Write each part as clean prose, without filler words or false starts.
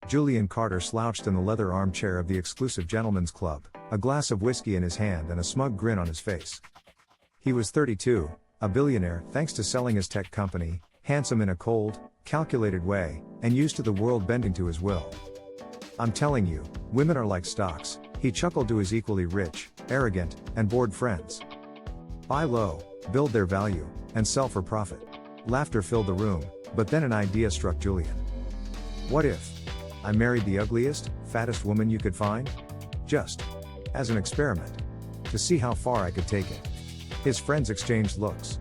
Julian Carter slouched in the leather armchair of the exclusive gentleman's club, a glass of whiskey in his hand and a smug grin on his face. He was 32, a billionaire thanks to selling his tech company, handsome in a cold, calculated way, and used to the world bending to his will. "I'm telling you, women are like stocks," he chuckled to his equally rich, arrogant, and bored friends. "Buy low, build their value, and sell for profit." Laughter filled the room, but then an idea struck Julian. What if I married the ugliest, fattest woman you could find? Just as an experiment. To see how far I could take it. His friends exchanged looks.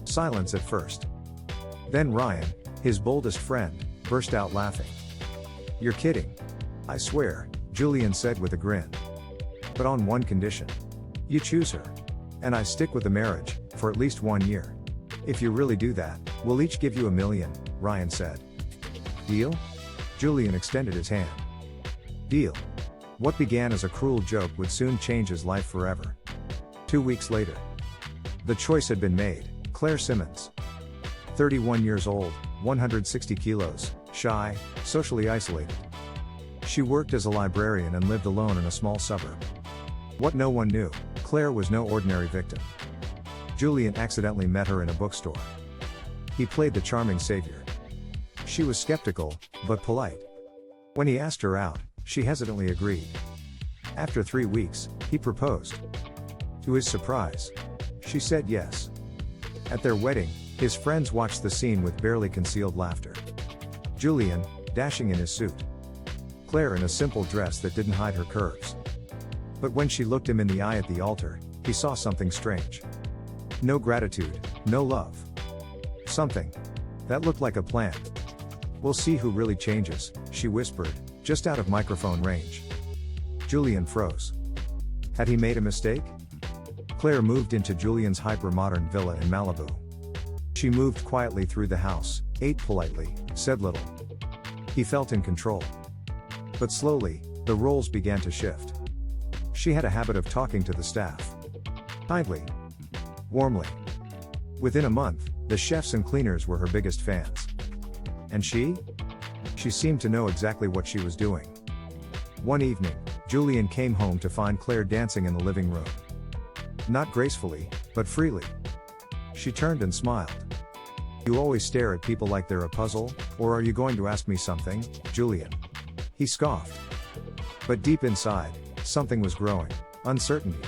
Silence at first. Then Ryan, his boldest friend, burst out laughing. "You're kidding. I swear," Julian said with a grin. "But on one condition. You choose her. And I stick with the marriage, for at least 1 year. If you really do that, we'll each give you $1 million, Ryan said. "Deal?" Julian extended his hand. "Deal." What began as a cruel joke would soon change his life forever. 2 weeks later. The choice had been made. Claire Simmons. 31 years old, 160 kilos, shy, socially isolated. She worked as a librarian and lived alone in a small suburb. What no one knew, Claire was no ordinary victim. Julian accidentally met her in a bookstore. He played the charming savior. She was skeptical, but polite. When he asked her out, she hesitantly agreed. After 3 weeks, he proposed. To his surprise, she said yes. At their wedding, his friends watched the scene with barely concealed laughter. Julian, dashing in his suit. Claire in a simple dress that didn't hide her curves. But when she looked him in the eye at the altar, he saw something strange. No gratitude, no love. Something that looked like a plan. "We'll see who really changes," she whispered, just out of microphone range. Julian froze. Had he made a mistake? Claire moved into Julian's hyper-modern villa in Malibu. She moved quietly through the house, ate politely, said little. He felt in control. But slowly, the roles began to shift. She had a habit of talking to the staff. Kindly. Warmly. Within a month, the chefs and cleaners were her biggest fans. And she? She seemed to know exactly what she was doing. One evening, Julian came home to find Claire dancing in the living room. Not gracefully, but freely. She turned and smiled. "You always stare at people like they're a puzzle, or are you going to ask me something, Julian?" He scoffed. But deep inside, something was growing, uncertainty.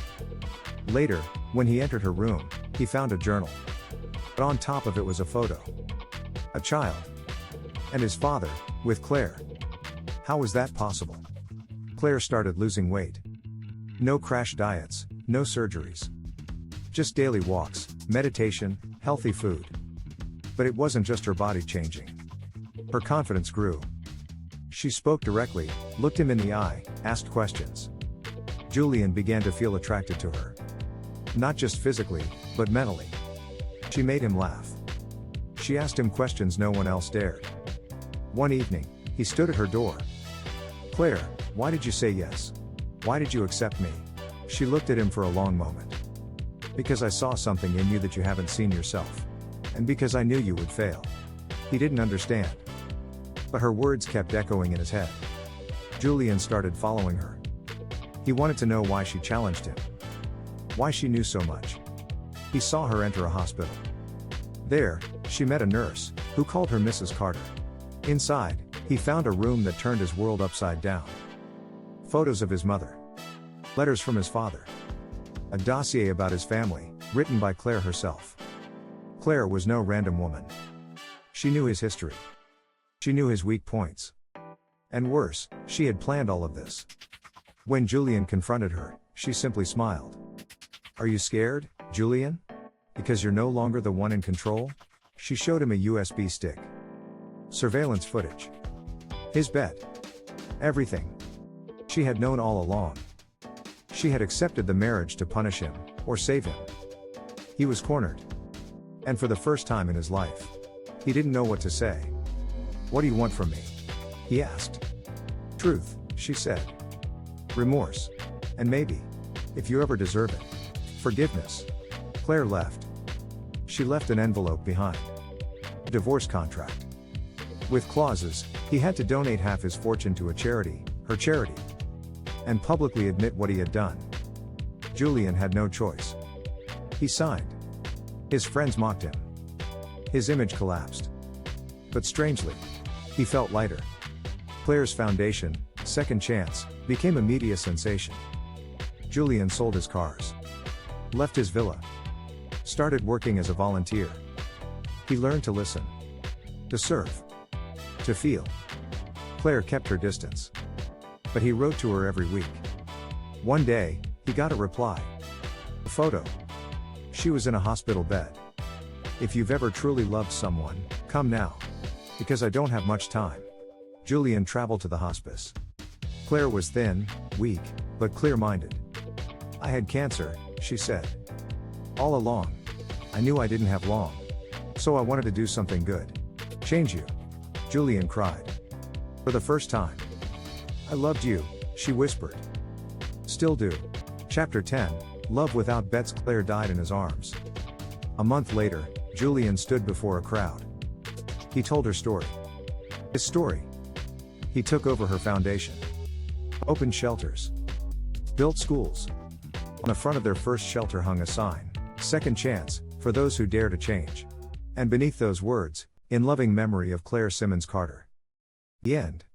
Later, when he entered her room, he found a journal. But on top of it was a photo. A child. And his father, with Claire. How was that possible? Claire started losing weight. No crash diets, no surgeries. Just daily walks, meditation, healthy food. But it wasn't just her body changing. Her confidence grew. She spoke directly, looked him in the eye, asked questions. Julian began to feel attracted to her. Not just physically, but mentally. She made him laugh. She asked him questions no one else dared. One evening, he stood at her door. "Claire, why did you say yes? Why did you accept me?" She looked at him for a long moment. "Because I saw something in you that you haven't seen yourself. And because I knew you would fail." He didn't understand. But her words kept echoing in his head. Julian started following her. He wanted to know why she challenged him. Why she knew so much. He saw her enter a hospital. There, she met a nurse, who called her Mrs. Carter. Inside, he found a room that turned his world upside down. Photos of his mother. Letters from his father. A dossier about his family, written by Claire herself. Claire was no random woman. She knew his history. She knew his weak points. And worse, she had planned all of this. When Julian confronted her, she simply smiled. "Are you scared, Julian? Because you're no longer the one in control?" She showed him a USB stick. Surveillance footage. His bed. Everything. She had known all along. She had accepted the marriage to punish him, or save him. He was cornered. And for the first time in his life, he didn't know what to say. "What do you want from me?" he asked. "Truth," she said. "Remorse. And maybe, if you ever deserve it, forgiveness." Claire left. She left an envelope behind. A divorce contract. With clauses, he had to donate half his fortune to a charity, her charity, and publicly admit what he had done. Julian had no choice. He signed. His friends mocked him. His image collapsed. But strangely, he felt lighter. Claire's foundation, Second Chance, became a media sensation. Julian sold his cars, left his villa, started working as a volunteer. He learned to listen, to serve, to feel. Claire kept her distance, but he wrote to her every week. One day, he got a reply. A photo. She was in a hospital bed. "If you've ever truly loved someone, come now. Because I don't have much time." Julian traveled to the hospice. Claire was thin, weak, but clear-minded. "I had cancer," she said. "All along. I knew I didn't have long. So I wanted to do something good. Change you." Julian cried. For the first time. "I loved you," she whispered. "Still do." Chapter 10, Love Without Bets. Claire died in his arms. A month later, Julian stood before a crowd. He told her story. His story. He took over her foundation. Opened shelters. Built schools. On the front of their first shelter hung a sign, "Second Chance, for those who dare to change." And beneath those words, "In loving memory of Claire Simmons Carter." The end.